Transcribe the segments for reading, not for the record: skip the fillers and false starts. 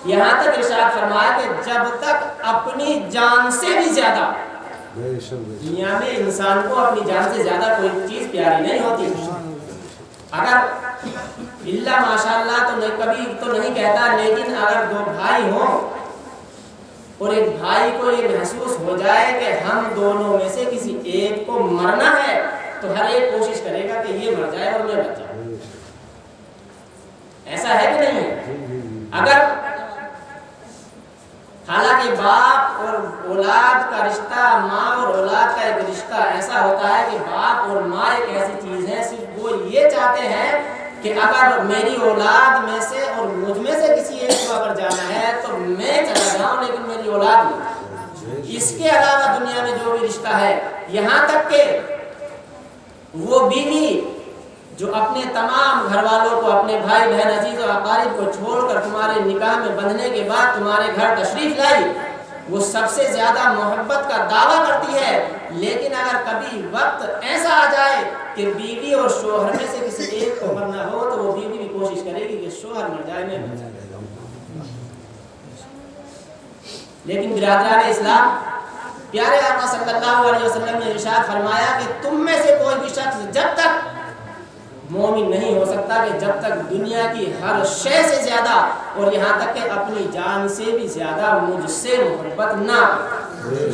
یہاں تک ارشاد فرمایا کہ جب تک اپنی جان سے بھی زیادہ، دنیا میں انسان کو اپنی جان سے زیادہ کوئی چیز پیاری نہیں ہوتی. اگر اللہ ماشاءاللہ تو کبھی تو نہیں کہتا، لیکن اگر دو بھائی ہوں اور ایک بھائی کو یہ محسوس ہو جائے کہ ہم دونوں میں سے کسی ایک کو مرنا ہے تو ہر ایک کوشش کرے گا کہ یہ مر جائے اور میں بچ جاؤں. ایسا ہے کہ نہیں ہے؟ اگر حالانکہ باپ اور اولاد کا رشتہ، ماں اور اولاد کا ایک رشتہ ایسا ہوتا ہے کہ باپ اور ماں ایک ایسی چیز ہے، صرف وہ یہ چاہتے ہیں کہ اگر میری اولاد میں سے اور مجھ میں سے کسی ایک کو اگر جانا ہے تو میں چلا جاؤں، لیکن میری اولاد نہیں. اس کے علاوہ دنیا میں جو بھی رشتہ ہے، یہاں تک کہ وہ بیوی جو اپنے تمام گھر والوں کو، اپنے بھائی بہن عزیز و اقارب کو چھوڑ کر تمہارے نکاح میں بندھنے کے بعد تمہارے گھر تشریف لائی، وہ سب سے زیادہ محبت کا دعویٰ کرتی ہے. لیکن اگر کبھی وقت ایسا آ جائے کہ بیوی اور شوہر میں سے کسی ایک کو مرنا ہو تو وہ بیوی بھی کوشش کرے گی کہ شوہر مر جائے میں مر جائے. لیکن برادران اسلام، پیارے آقا صلی اللہ علیہ وسلم نے ارشاد فرمایا کہ تم میں سے کوئی بھی شخص جب تک مومن نہیں ہو سکتا کہ جب تک دنیا کی ہر شے سے زیادہ اور یہاں تک کہ اپنی جان سے بھی زیادہ مجھ سے محبت نہ کرے.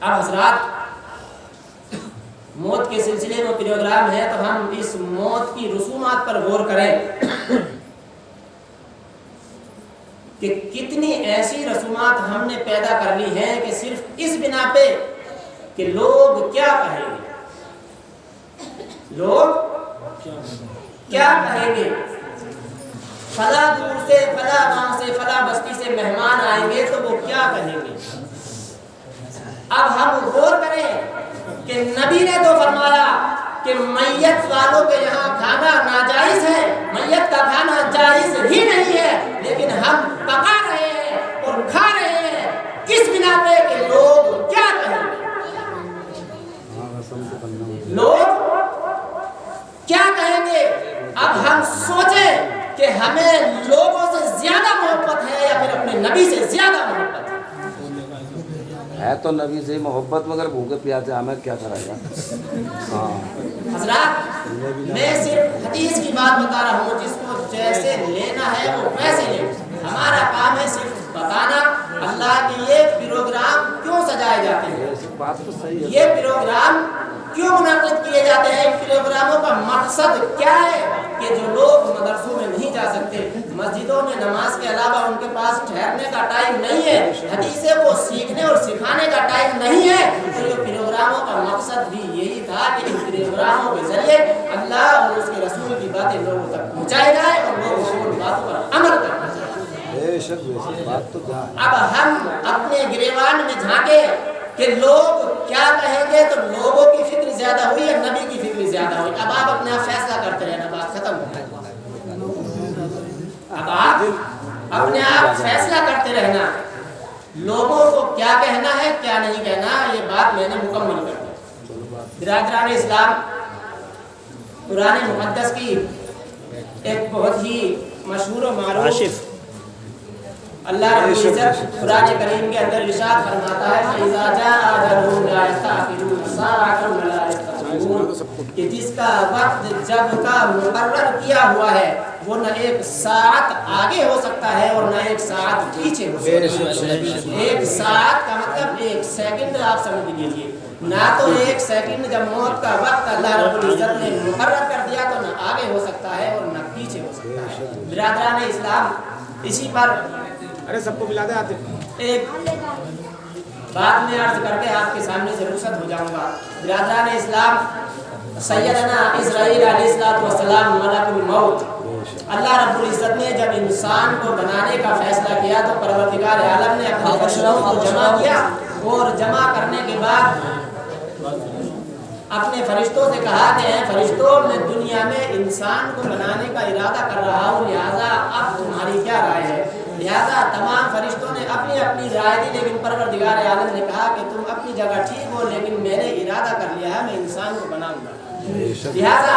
اب حضرات، موت کے سلسلے میں پروگرام ہے تو ہم اس موت کی رسومات پر غور کریں کہ کتنی ایسی رسومات ہم نے پیدا کر لی ہیں کہ صرف اس بنا پہ کہ لوگ کیا کہیں گے، لوگ کیا کہیں گے. فلاں دور سے، فلاں گاؤں سے، فلاں بستی سے مہمان آئیں گے تو وہ کیا کہیں گے. اب ہم غور کریں کہ نبی نے تو فرمایا کہ میت والوں کے یہاں کھانا ناجائز ہے، میت کا کھانا جائز ہی نہیں ہے، لیکن ہم پکا رہے ہیں اور کھا رہے ہیں. کس بنا پہ کہ لوگ کیا کہیں گے، لوگ کیا کہیں گے. اب ہم سوچیں کہ ہمیں لوگوں سے زیادہ محبت ہے یا پھر اپنے نبی سے زیادہ محبت ہے. تو نبی سے محبت، مگر بھوکے پیاسے ہمیں کیا کرے گا. حضرات، میں صرف حدیث کی بات بتا رہا ہوں، جس کو جیسے لینا ہے وہ ویسے لے. ہمارا کام ہے صرف بتانا اللہ کے یہ پروگرام کیوں سجائے جاتے ہیں، بات تو صحیح ہے. یہ پروگرام کیوں منعقد کیے جاتے ہیں، پروگراموں کا مقصد کیا ہے کہ جو لوگ مدرسوں میں نہیں جا سکتے، مسجدوں میں نماز کے علاوہ ان کے پاس ٹھہرنے کا ٹائم نہیں ہے، حدیثیں کو سیکھنے اور سکھانے کا ٹائم نہیں ہے، تو یہ پروگراموں کا مقصد بھی یہی تھا کہ ان پروگراموں کے ذریعے اللہ اور اس کے رسول کی باتیں لوگوں تک پہنچائی جائے اور لوگ ان باتوں پر عمل کرنا چاہیے. اب ہم اپنے گریبان میں جھانکے کہ لوگ کیا کہیں گے، تو لوگوں کی فکر زیادہ ہوئی یا نبی کی فکر زیادہ ہوئی. اب آپ اپنا فیصلہ کرتے رہنا، بات ختم ہو گئی. اب آپ اپنے آپ فیصلہ کرتے رہنا لوگوں کو کیا کہنا ہے کیا نہیں کہنا. یہ بات میں نے مکمل کر دی. برادران اسلام، قرآن مقدس کی ایک بہت ہی مشہور و معروف اللہ رب العزت قرآن کریم کے اندر ارشاد فرماتا ہے فَإِذَا جَاءَ أَجَلُهُمْ لَا يَسْتَأْخِرُونَ سَاعَةً وَلَا يَسْتَقْدِمُونَ، کہ جس کا وقت جب کا مقرر کیا ہوا ہے وہ نہ ایک ساعت آگے ہو سکتا ہے اور نہ ایک ساعت پیچھے ہو سکتا ہے. ایک ساعت کا مطلب ایک سیکنڈ آپ سمجھ لیجیے. نہ تو ایک سیکنڈ جب موت کا وقت اللہ رب العزت نے مقرر کر دیا تو نہ آگے ہو سکتا ہے اور نہ پیچھے ہو سکتا ہے. برادران اسلام، اسی پر سب کو ملا دے آتے ایک بات میں عرض کر کے آپ کے سامنے سے رخصت ہو جاؤں گا. برادران اسلام، سیدنا اسرائیل علیہ السلام ملک الموت، اللہ رب العزت نے جب انسان کو بنانے کا فیصلہ کیا تو پروردگار عالم نے اپنے فرشتوں کو جمع کیا اور جمع کرنے کے بعد اپنے فرشتوں سے کہا کہ اے فرشتوں، میں دنیا میں انسان کو بنانے کا ارادہ کر رہا ہوں، لہٰذا اب تمہاری کیا رائے ہے. لہٰذا تمام فرشتوں نے اپنی اپنی رائے دی، لیکن پروردگار عالم نے کہا کہ تم اپنی جگہ ٹھیک ہو، لیکن میں نے ارادہ کر لیا ہے میں انسان کو بناؤں گا. لہٰذا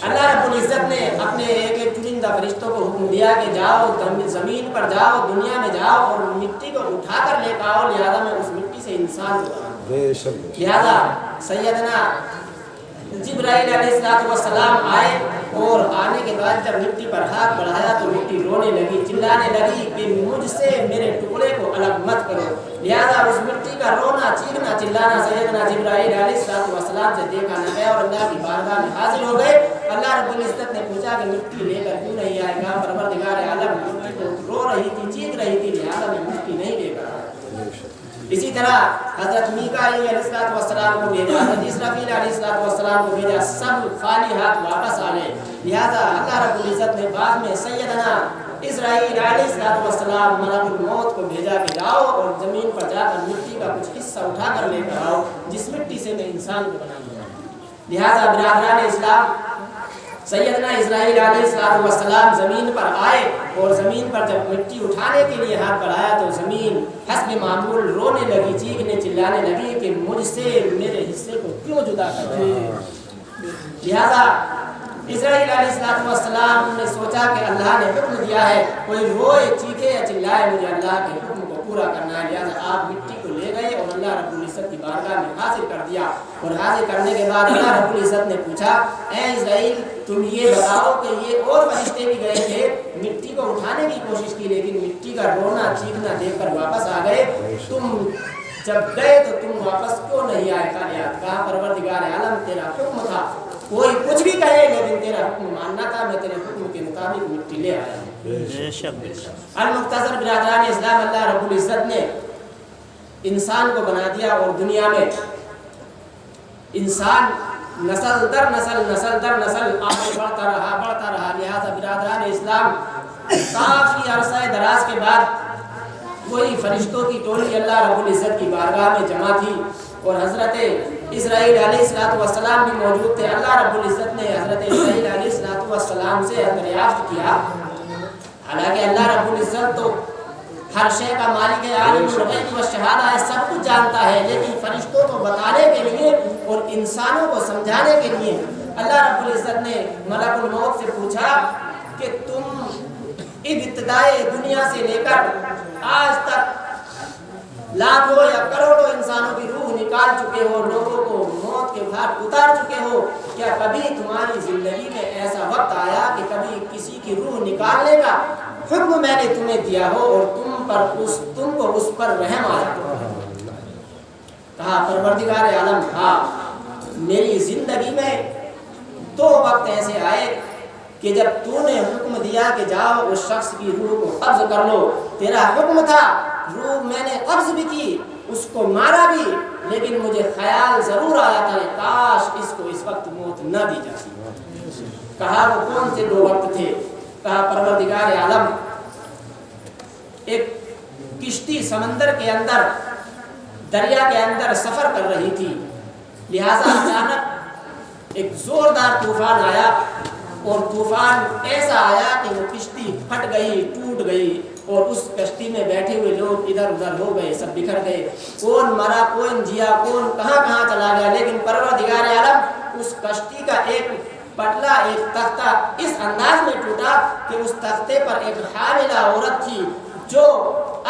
اللہ رب العزت نے اپنے ایک چنندہ فرشتوں کو حکم دیا کہ جاؤ زمین پر جاؤ، دنیا میں جاؤ اور مٹی کو اٹھا کر لے کر آؤ، لہذا میں اس مٹی سے انسان کو بناؤں۔ لہذا سیدنا جبرائیل علیہ السلام آئے اور آنے کے بعد جب مٹی پر ہاتھ بڑھایا تو مٹی رونے لگی، چلانے لگی کہ مجھ سے میرے ٹکڑے کو الگ مت کرو۔ لہذا اس مٹی کا رونا، چیخنا، چلانا سیدنا جبرائیل علیہ السلام سے دیکھا نہ گیا اور اللہ کی بارگاہ میں حاضر ہو گئے۔ اللہ رب العزت نے پوچھا کہ مٹی لے کر کیوں نہیں آئے گا؟ پروردگار عالم مٹی کو رو رہی تھی، چیخ رہی تھی، لہذا میں مٹی نہیں لے کر آیا۔ اسی طرح حضرت میکائیل علیہ السلام کو بھیجا، حضرت اسرافیل علیہ السلام کو بھیجا، سب خالی ہاتھ واپس آ گئے۔ لہذا اللہ رب العزت نے بعد میں سیدنا اسرائیل علیہ السلام ملک الموت کو بھیجا کہ جاؤ اور زمین پر جا کر مٹی کا کچھ حصہ اٹھا کر لے کر آؤ جس مٹی سے میں انسان کو بناؤں گا۔ لہذا برادران اسلام، سیدنا اسرائیل علیہ السلام زمین پر آئے اور زمین پر جب مٹی اٹھانے کے لیے ہاتھ بڑھایا تو زمین حسب معمول رونے لگی، چیخنے چلانے لگی کہ مجھ سے میرے حصے کو کیوں جدا کر رہے ہیں۔ لہذا اسرائیل علیہ السلام نے سوچا کہ اللہ نے حکم دیا ہے، کوئی روئے، چیخے یا چلائے، مجھے اللہ کے حکم کو پورا کرنا ہے۔ لہذا آپ مٹی کو لے گئے اور اللہ رب العزت کی بارگاہ میں حاضر کر دیا، اور حاضر کرنے کے بعد اللہ رب العزت نے پوچھا، اے اسرائیل تم یہ بتاؤ کہ یہ اور فرشتے بھی گئے تھے، مٹی کو اٹھانے کی کوشش کی لیکن مٹی کا رونا چیخنا دیکھ کر واپس آ گئے، تم جب گئے تو تم واپس کیوں نہیں آئے؟ کہا پروردگار عالم تیرا حکم تھا، کوئی کچھ بھی کہے لیکن تیرا حکم ماننا تھا، میں تیرے حکم کے مطابق مٹی لے آیا ہوں۔ المختصر برادران اسلام، اللہ رب العزت نے انسان کو بنا دیا اور دنیا میں انسان نسل در نسل آگے بڑھتا رہا۔ لہذا برادران اسلام کافی عرصہ دراز کے بعد کوئی فرشتوں کی ٹولی اللہ رب العزت کی بارگاہ میں جمع تھی اور حضرت اسرائیل علیہ السلام بھی موجود تھے۔ اللہ رب العزت نے حضرت اسرائیل علیہ السلام سے دریافت کیا، حالانکہ اللہ رب العزت تو ہر شے کا مالک ہے، عالم الغیب والشہادہ ہے، سب کچھ جانتا ہے، لیکن فرشتوں کو بتانے کے لیے اور انسانوں کو سمجھانے کے لیے اللہ رب العزت نے ملک الموت سے پوچھا کہ تم ابتدائے دنیا سے لے کر آج تک لاکھوں یا کروڑوں انسانوں کی روح نکال چکے ہو، لوگوں کو موت کے گھاٹ اتار چکے ہو، کیا کبھی تمہاری زندگی میں ایسا وقت آیا کہ کبھی کسی کی روح نکالنے کا حکم میں نے تمہیں دیا ہو اور تم کو اس پر رحم آیا؟ کہا پروردگار عالم، ہاں میری زندگی میں دو وقت ایسے آئے کہ جب تو نے حکم دیا کہ جاؤ اس شخص کی روح کو قبض کر لو، تیرا حکم تھا، روح میں نے قبض بھی کی، اس کو مارا بھی، لیکن مجھے خیال ضرور آیا تھا کاش اس کو اس وقت موت نہ دی جاتی۔ کہا وہ کون سے دو وقت تھے؟ کہا پروردگار عالم، ایک کشتی سمندر کے اندر، دریا کے اندر سفر کر رہی تھی، لہذا اچانک ایک زوردار طوفان آیا اور طوفان ایسا آیا کہ وہ کشتی پھٹ گئی، ٹوٹ گئی اور اس کشتی میں بیٹھے ہوئے لوگ ادھر ادھر ہو گئے، سب بکھر گئے، کون مرا، کون جیا، کون کہاں کہاں چلا گیا، لیکن پروردگار عالم اس کشتی کا ایک پٹلا، ایک تختہ اس انداز میں ٹوٹا کہ اس تختے پر ایک حاملہ عورت تھی جو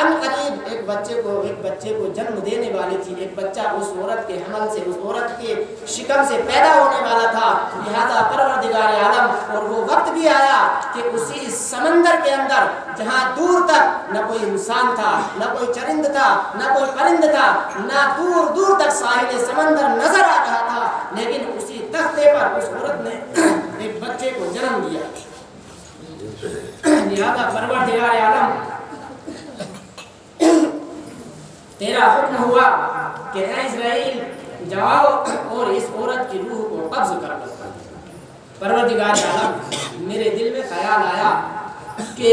ان قریب ایک بچے کو جنم دینے والی تھی، ایک بچہ اس عورت کے حمل سے، اس عورت کے شکم سے پیدا ہونے والا تھا۔ لہذا پروردگار عالم، اور وہ وقت بھی آیا کہ اسی سمندر کے اندر جہاں دور تک نہ کوئی انسان تھا، نہ کوئی چرند تھا، نہ کوئی پرند تھا، نہ دور دور تک ساحل سمندر نظر آ رہا تھا، لیکن اسی تختے پر اس عورت نے ایک بچے کو جنم دیا۔ لہذا پروردگار عالم، تیرا حکم ہوا کہ اے اسرائیل جاؤ اور اس عورت کی روح کو قبض کر لو۔ پروردگار عالم، میرے دل میں خیال آیا کہ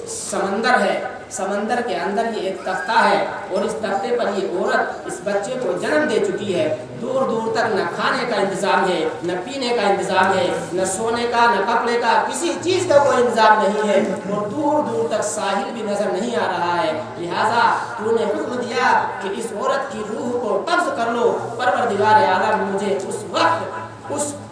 سمندر ہے، سمندر کے اندر یہ ایک تختہ ہے اور اس تختے پر یہ عورت اس بچے کو جنم دے چکی ہے، دور دور تک نہ کھانے کا انتظام ہے، نہ پینے کا انتظام ہے، نہ سونے کا، نہ کپڑے کا، کسی چیز کا کوئی انتظام نہیں ہے، اور دور دور تک ساحل بھی نظر نہیں آ رہا ہے، لہٰذا تو نے حکم دیا کہ اس عورت کی روح کو قبض کر لو۔ پروردگار عالم، مجھے اس وقت اس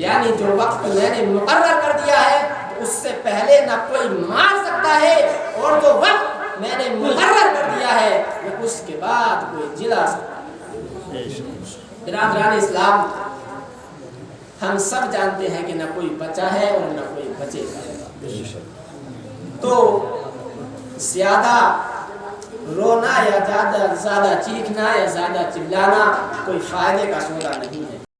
یعنی جو وقت میں نے مقرر کر دیا ہے اس سے پہلے نہ کوئی مار سکتا ہے، اور جو وقت میں نے مقرر کر دیا ہے وہ اس کے بعد کوئی جلا سکتا ہے۔ برادران اسلام، ہم سب جانتے ہیں کہ نہ کوئی بچا ہے اور نہ کوئی بچے گا، تو زیادہ رونا یا زیادہ چیخنا یا زیادہ چلانا کوئی فائدے کا سودا نہیں ہے۔